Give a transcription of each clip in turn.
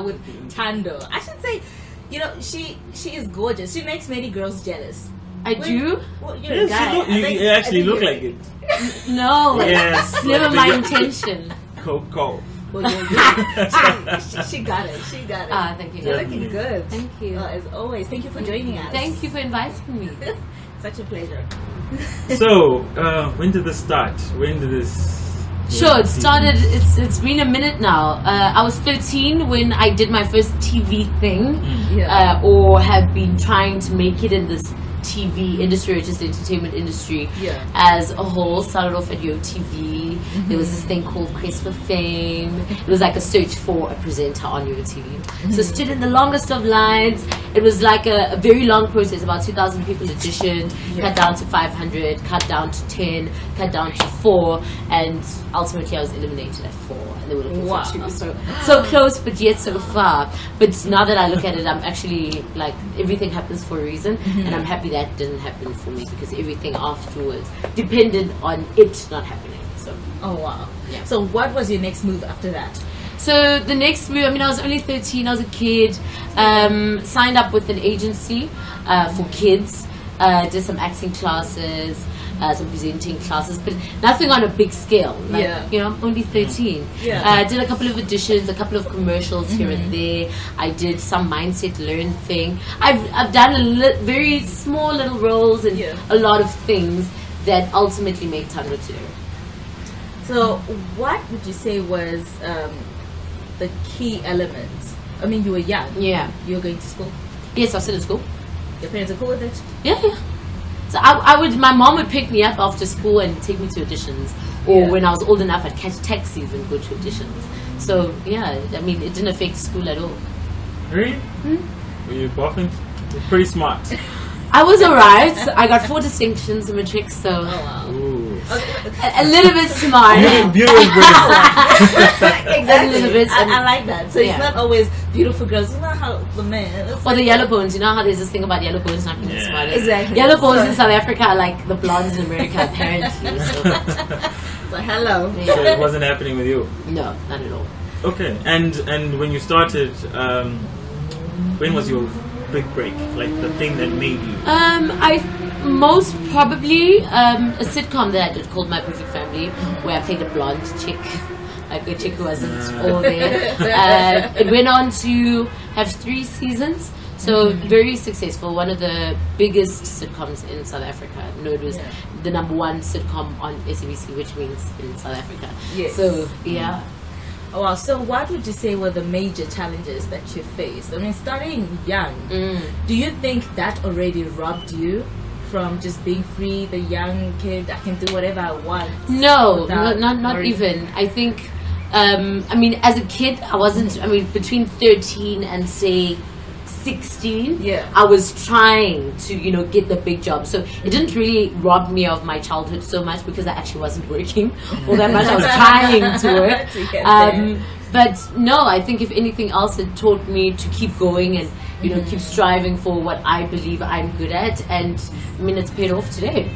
with Thando. I should say, you know, she is gorgeous. She makes many girls jealous. I do? Well, you're a guy. You actually look like it. No. Yes. Never my intention. Coco. Well, yeah. she got it. She got it. Ah, thank you. You're looking good. Thank you. As always, thank you for joining us. Thank you for inviting me. Such a pleasure. So, when did this start? When did this... Sure, it started, it's been a minute now. I was 13 when I did my first TV thing, or have been trying to make it in this TV industry, or just the entertainment industry as a whole. Started off at YoTV. There was this thing called Quest for Fame. It was like a search for a presenter on YoTV. So stood in the longest of lines. It was like a very long process, about 2,000 people auditioned, cut down to 500, cut down to 10, cut down to 4, and ultimately I was eliminated at 4, and they were looking for 2. So close, but yet so far. But now that I look at it, I'm actually like, everything happens for a reason, and I'm happy that didn't happen for me, because everything afterwards depended on it not happening. So. Oh wow. Yeah. So what was your next move after that? So the next move, I mean, I was only 13, I was a kid, signed up with an agency for kids, did some acting classes, some presenting classes, but nothing on a big scale. Like, you know, I'm only 13. Did a couple of auditions, a couple of commercials here and there. I did some mindset learn thing. I've done very small little roles and a lot of things that ultimately made Thando today. So what would you say was the key element? I mean, you were young. Yeah. You were going to school? Yes, I was still in school. Your parents are cool with it? Yeah. So my mom would pick me up after school and take me to auditions. Or when I was old enough, I'd catch taxis and go to auditions. So, yeah, I mean, it didn't affect school at all. Really? Were you boffing? You're pretty smart. I was alright. I got 4 distinctions in matric, so a little bit smart. Exactly. A little bit. I like that. So it's not always beautiful girls. It's not how the men. Or the yellow bones. You know how there's this thing about yellow bones not being smart. Exactly. Yellow bones in South Africa are like the blondes in America, apparently. So hello. So it wasn't happening with you? No, not at all. Okay. And when you started, when was your big break, like the thing that made you? I most probably a sitcom that I did called My Perfect Family, where I played a blonde chick, like a chick who wasn't all there. It went on to have 3 seasons, so very successful. One of the biggest sitcoms in South Africa. No, it was the #1 sitcom on SABC, which means in South Africa. So yeah. Oh, wow. So what would you say were the major challenges that you faced? I mean, starting young, do you think that already robbed you from just being free, the young kid, I can do whatever I want? No, not even. I think, I mean, as a kid, I wasn't, I mean, between 13 and say 16, I was trying to, you know, get the big job. So it didn't really rob me of my childhood so much, because I actually wasn't working all that much. I was trying to work. But no, I think if anything else, it taught me to keep going and, you know, keep striving for what I believe I'm good at. And I mean, it's paid off today.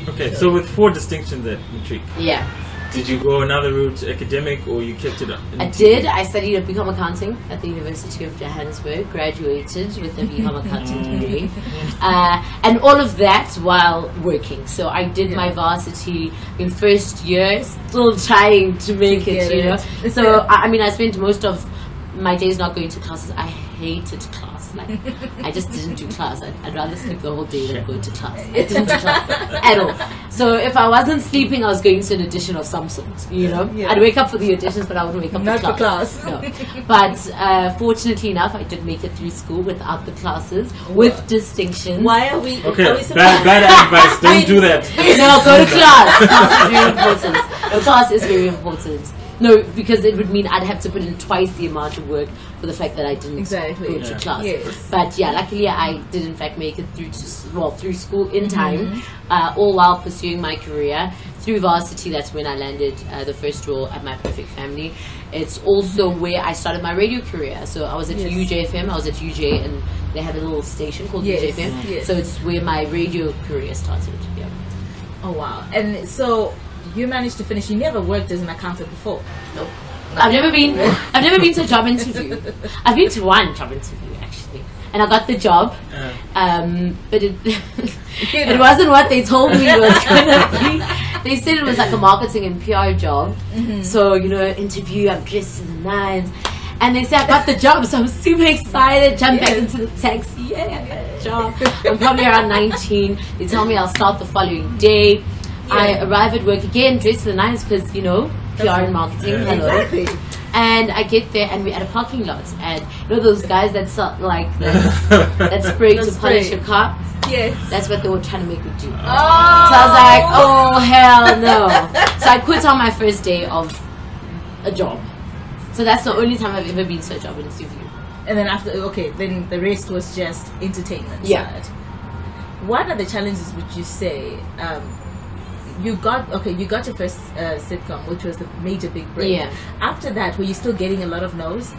Okay, so with 4 distinctions at matric. Yeah. Did you go another route, academic, or you kept it up? I did. I studied at BCom Accounting at the University of Johannesburg, graduated with a BCom Accounting degree, and all of that while working. So I did my varsity in first year, still trying to make it, you know. So I mean, I spent most of my days not going to classes. I hated class. Like, I just didn't do class. I'd rather sleep the whole day than go to class. I didn't do class at all. So if I wasn't sleeping, I was going to an audition of some sort, you know. I'd wake up for the auditions, but I wouldn't wake up for class. No. But fortunately enough, I did make it through school without the classes, with distinction. Why are we... Okay, bad advice. Don't do that. No, go to class. Class is very important. The class is very important. No, because it would mean I'd have to put in twice the amount of work for the fact that I didn't go to class. But yeah, luckily I did in fact make it through school in time, all while pursuing my career. Through varsity, that's when I landed the first role at My Perfect Family. It's also where I started my radio career. So I was at UJFM, I was at UJ, and they had a little station called UJFM. So it's where my radio career started. Yeah. Oh wow. And so you managed to finish. You never worked as an accountant before? Nope. I've never been to a job interview. I've been to one job interview actually, and I got the job. But it it wasn't what they told me it was gonna be. They said it was like a marketing and PR job. So interview, I'm dressed to the nines, and they said I got the job. So I'm super excited. Jump back into the taxi. Yeah, I got the job. I'm probably around 19. They tell me I'll start the following day. I arrive at work again, dressed to the nines because PR and marketing. Hello. Exactly. And I get there and we're at a parking lot, and those guys that sell like that spray to polish your car. Yes. That's what they were trying to make me do. Oh. So I was like, oh hell no. So I quit on my first day of a job. So that's the only time I've ever been to a job interview. And then then the rest was just entertainment. Yeah. Side. What are the challenges would you say? You got your first sitcom, which was the major big break. Yeah. After that, were you still getting a lot of no's?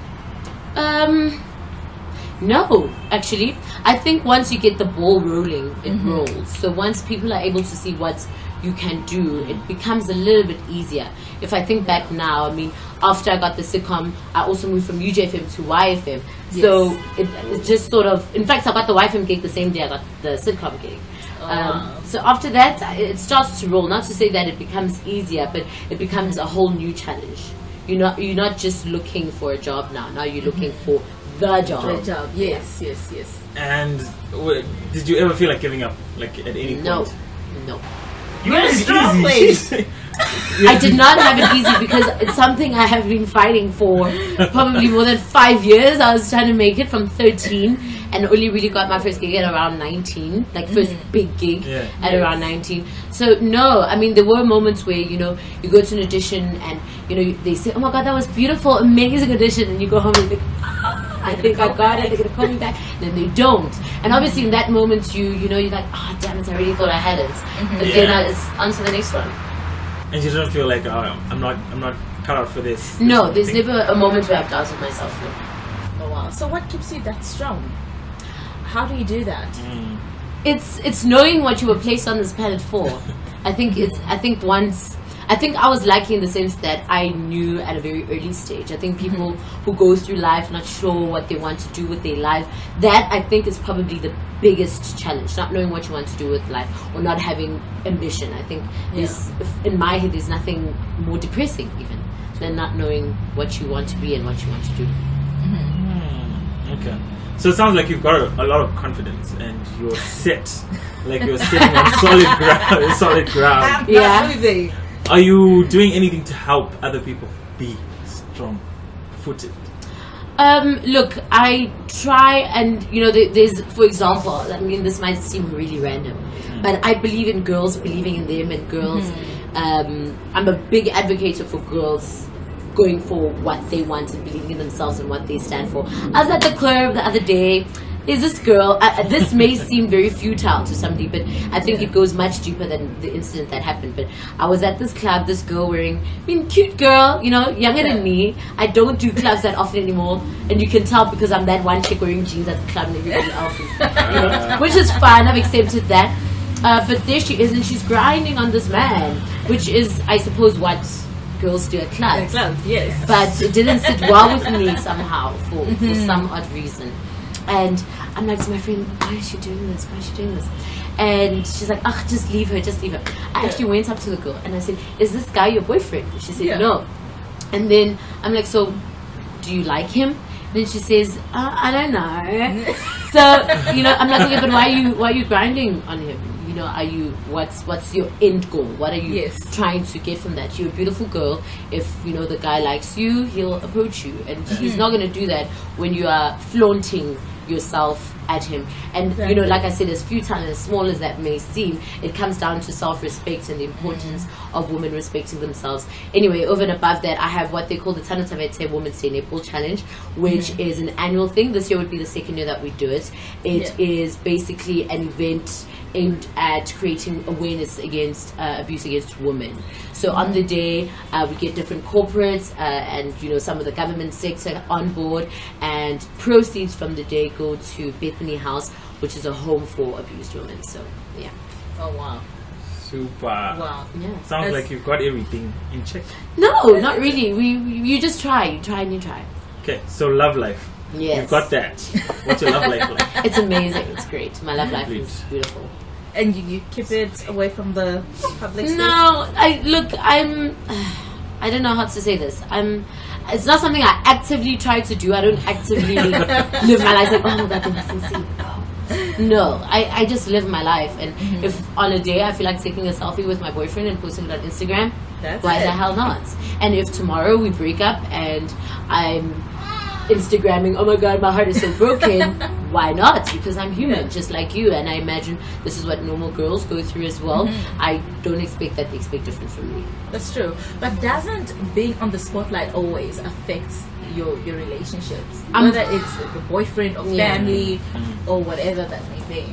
No, actually. I think once you get the ball rolling, it rolls. So once people are able to see what you can do, it becomes a little bit easier. If I think back now, I mean, after I got the sitcom, I also moved from UJFM to YFM. Yes. So it just sort of, in fact, I got the YFM gig the same day I got the sitcom gig. So after that, it starts to roll. Not to say that it becomes easier, but it becomes a whole new challenge. You're not just looking for a job now. Now you're looking for the job. The job. Yes. And did you ever feel like giving up, like at any point? No. You had it strong easy. I did not have it easy because it's something I have been fighting for probably more than 5 years. I was trying to make it from 13 and only really got my first gig at around 19, like first big gig at around 19. So no, I mean, there were moments where you go to an audition and they say, oh my god, that was beautiful, amazing audition, and you go home and think, I think I got it, they're gonna call me back. Then they don't, and obviously in that moment you're like, oh damn it, I really thought I had it, but then it's on to the next one. And you don't feel like, oh, I'm not cut out for this. No, there's never a moment where I've doubted myself. No. Oh wow. So what keeps you that strong? How do you do that? It's knowing what you were placed on this planet for. I think I was lucky in the sense that I knew at a very early stage. I think people who go through life not sure what they want to do with their life, that I think is probably the biggest challenge, not knowing what you want to do with life or not having ambition. I think in my head there's nothing more depressing even than not knowing what you want to be and what you want to do. Okay. So it sounds like you've got a lot of confidence and you're set, like you're sitting on solid ground. Yeah. Are you doing anything to help other people be strong-footed? Look, I try, and there's, for example, I mean, this might seem really random, but I believe in girls believing in them, and girls. I'm a big advocate for girls going for what they want and believing in themselves and what they stand for. I was at the club the other day. There's this girl, this may seem very futile to somebody, but I think it goes much deeper than the incident that happened. But I was at this club, this girl wearing, cute girl, younger than me. I don't do clubs that often anymore, and you can tell because I'm that one chick wearing jeans at the club and everybody else is, which is fine, I've accepted that. But there she is, and she's grinding on this man, which is, I suppose, what girls do at clubs. Yes. But it didn't sit well with me somehow for some odd reason. And I'm like to my friend, why is she doing this? And she's like, just leave her. I actually went up to the girl and I said, is this guy your boyfriend? She said, no. And then I'm like, so do you like him? And then she says, I don't know. So, I'm like, okay, but why are you grinding on him? Are you, what's your end goal? What are you trying to get from that? You're a beautiful girl. If the guy likes you, he'll approach you, and he's not going to do that when you are flaunting yourself at him. And like I said, as futile and as small as that may seem, it comes down to self-respect and the importance of women respecting themselves. Anyway, over and above that, I have what they call the Thando Thabethe Women's Day Netball Challenge, which is an annual thing. This year would be the second year that we do it. It is basically an event aimed at creating awareness against abuse against women. So on the day, we get different corporates and some of the government sector on board, and proceeds from the day go to Bethany House, which is a home for abused women. So yeah. Oh wow. Super. Wow. Yeah. Sounds like you've got everything in check. No, not really. You just try. You try and you try. Okay, so love life. Yes. You've got that. What's your love life like? It's amazing. It's great. My love life is beautiful. And you keep it away from the public space? No, I don't know how to say this. It's not something I actively try to do. I don't actively live my life like, oh, that mustn't see. No, I just live my life. And if on a day I feel like taking a selfie with my boyfriend and posting it on Instagram, why the hell not? And if tomorrow we break up and I'm Instagramming, oh my god, my heart is so broken, why not? Because I'm human, just like you, and I imagine this is what normal girls go through as well. I don't expect that they expect different from me. That's true. But doesn't being on the spotlight always affect your relationships? Whether it's the boyfriend or family or whatever that may be.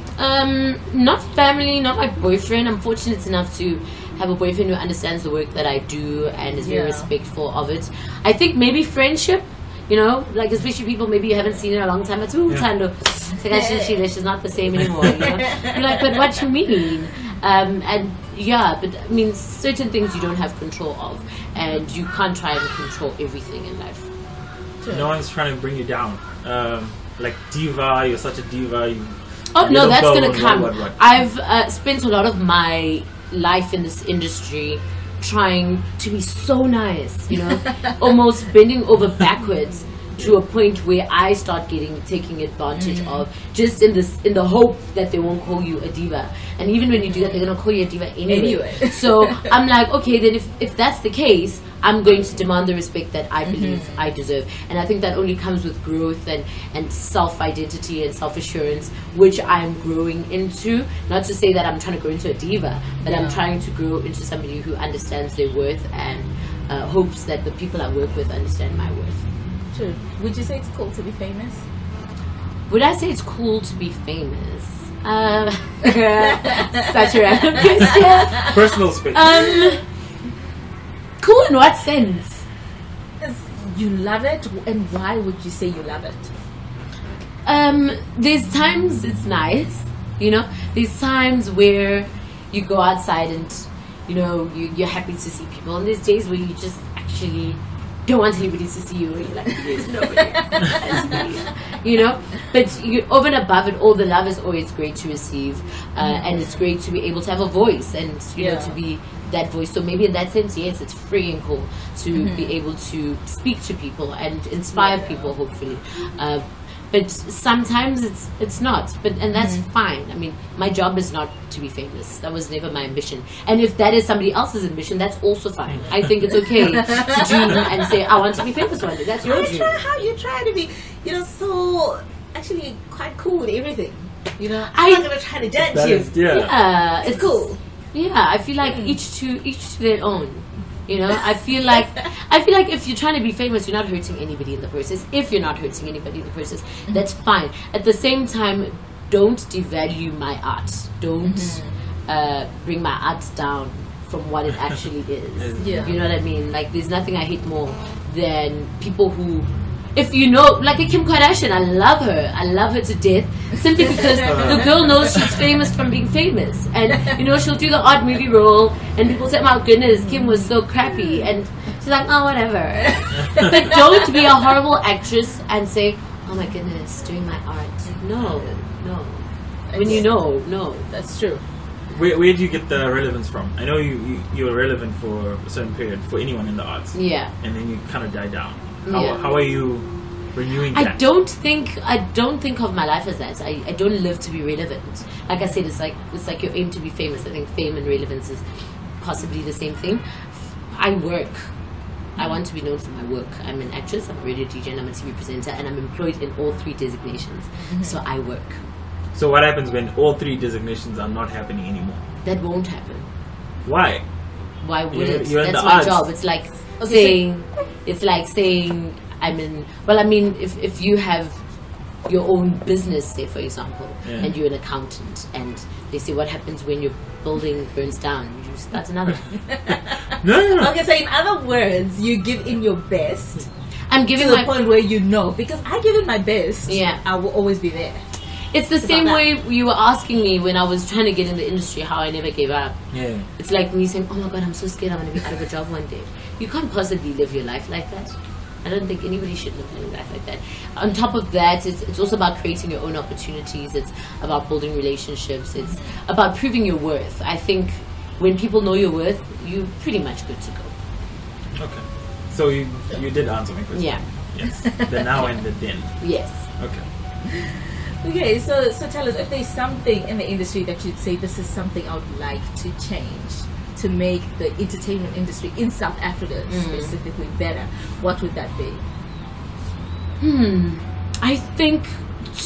Not family, not my boyfriend. I'm fortunate enough to have a boyfriend who understands the work that I do and is very respectful of it. I think maybe friendship. You know, like especially people maybe you haven't seen in a long time. It's Thando. It's like, she's not the same anymore. You know? You're like, but what you mean? And yeah, but I mean, certain things you don't have control of, and you can't try and control everything in life. No one's trying to bring you down. Like diva, you're such a diva. No, that's gonna come. What. I've spent a lot of my life in this industry trying to be so nice, you know, almost bending over backwards to a point where I start taking advantage of, just in the hope that they won't call you a diva. And even when you do that, they're gonna call you a diva anyway. So I'm like, okay, then if that's the case, I'm going to demand the respect that I believe I deserve. And I think that only comes with growth and self-identity and self-assurance, which I'm growing into. Not to say that I'm trying to grow into a diva, but I'm trying to grow into somebody who understands their worth and hopes that the people I work with understand my worth. True. Would you say it's cool to be famous? Would I say it's cool to be famous? Such a random question. Personal space. Cool in what sense? You love it, and why would you say you love it? There's times it's nice, you know. There's times where you go outside and, you know, you're happy to see people, and there's days where you just actually don't want anybody to see you. You're like, there's nobody as me, you know. But over and above it all, the love is always great to receive, and it's great to be able to have a voice and you know to be that voice. So maybe in that sense, yes, it's freaking cool to be able to speak to people and inspire people, hopefully. But sometimes it's not. And that's fine. I mean, my job is not to be famous. That was never my ambition. And if that is somebody else's ambition, that's also fine. I think it's okay to dream and say, I want to be famous one day. That's your dream. How you try to be, you know, so actually quite cool with everything. You know, I'm not gonna try to judge you. Yeah, it's cool. Yeah, I feel like each to their own. You know, I feel like if you're trying to be famous, you're not hurting anybody in the process. If you're not hurting anybody in the process, that's fine. At the same time, don't devalue my art. Don't bring my art down from what it actually is. Yeah. You know what I mean? Like, there's nothing I hate more than people who, if you know, like a Kim Kardashian, I love her to death, simply because the girl knows she's famous from being famous, and you know, she'll do the odd movie role and people say, my goodness, Kim was so crappy, and she's like, oh, whatever. But don't be a horrible actress and say, oh my goodness, doing my art. No. When you know, that's true. Where do you get the relevance from? I know you were relevant for a certain period for anyone in the arts. Yeah. And then you kind of died down. How are you renewing that? I don't think of my life as that. I don't live to be relevant. Like I said, it's like your aim to be famous. I think fame and relevance is possibly the same thing. I work. I want to be known for my work. I'm an actress, I'm a radio DJ, and I'm a TV presenter, and I'm employed in all 3 designations. So I work. So what happens when all 3 designations are not happening anymore? That won't happen. Why? Why would it? You're That's my arts. job. It's like saying if you have your own business, say for example, and you're an accountant, and they say, what happens when your building burns down? You start another. No. Okay, so in other words, you give in your best. I'm giving to the point where you know, because I give in my best. Yeah, I will always be there. It's the same way you were asking me when I was trying to get in the industry how I never gave up. Yeah. It's like me saying, oh my God, I'm so scared I'm going to be out of a job one day. You can't possibly live your life like that. I don't think anybody should live their life like that. On top of that, it's also about creating your own opportunities. It's about building relationships. It's about proving your worth. I think when people know your worth, you're pretty much good to go. Okay. So you did answer my question. Yeah. Yes. The now and the then. Yes. Okay. Okay, so tell us if there's something in the industry that you'd say this is something I would like to change to make the entertainment industry in South Africa specifically better. What would that be? I think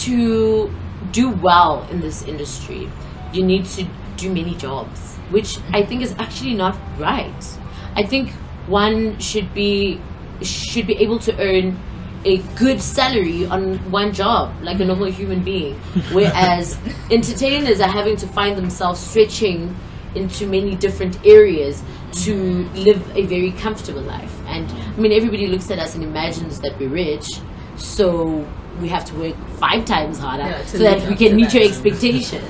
to do well in this industry, you need to do many jobs, which I think is actually not right. I think one should be able to earn a good salary on one job like a normal human being, whereas entertainers are having to find themselves stretching into many different areas to live a very comfortable life. And I mean, everybody looks at us and imagines that we're rich, so we have to work 5 times harder so that we can meet your expectation.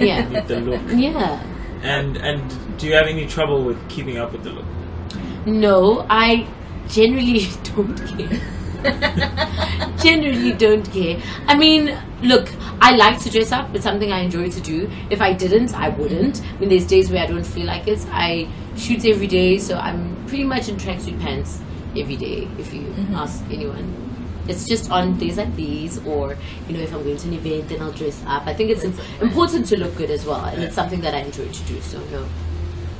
Yeah. With the look. Yeah. And do you have any trouble with keeping up with the look? No, I generally don't care. Generally don't care. I mean, look, I like to dress up. It's something I enjoy to do. If I didn't, I wouldn't. I mean, there's days where I don't feel like it. I shoot every day, so I'm pretty much in tracksuit pants every day, if you ask anyone. It's just on days like these, or, you know, if I'm going to an event, then I'll dress up. I think it's important to look good as well, and it's something that I enjoy to do, so no.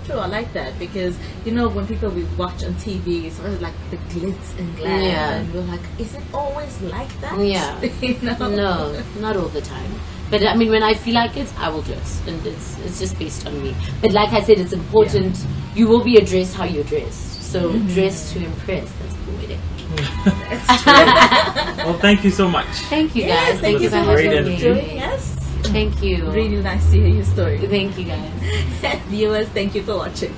True, I like that because, you know, when people we watch on TV, it's always like the glitz and glam, and we're like, is it always like that? Yeah. You know? No, not all the time. But I mean, when I feel like it, I will dress, and it's just based on me. But like I said, it's important. You will be addressed how you're dressed, so dress to impress. That's the way. Well, thank you so much. Thank you, guys. Yes, thank you so much for joining us. Thank you. Really nice to hear your story. Thank you, guys. Viewers, thank you for watching.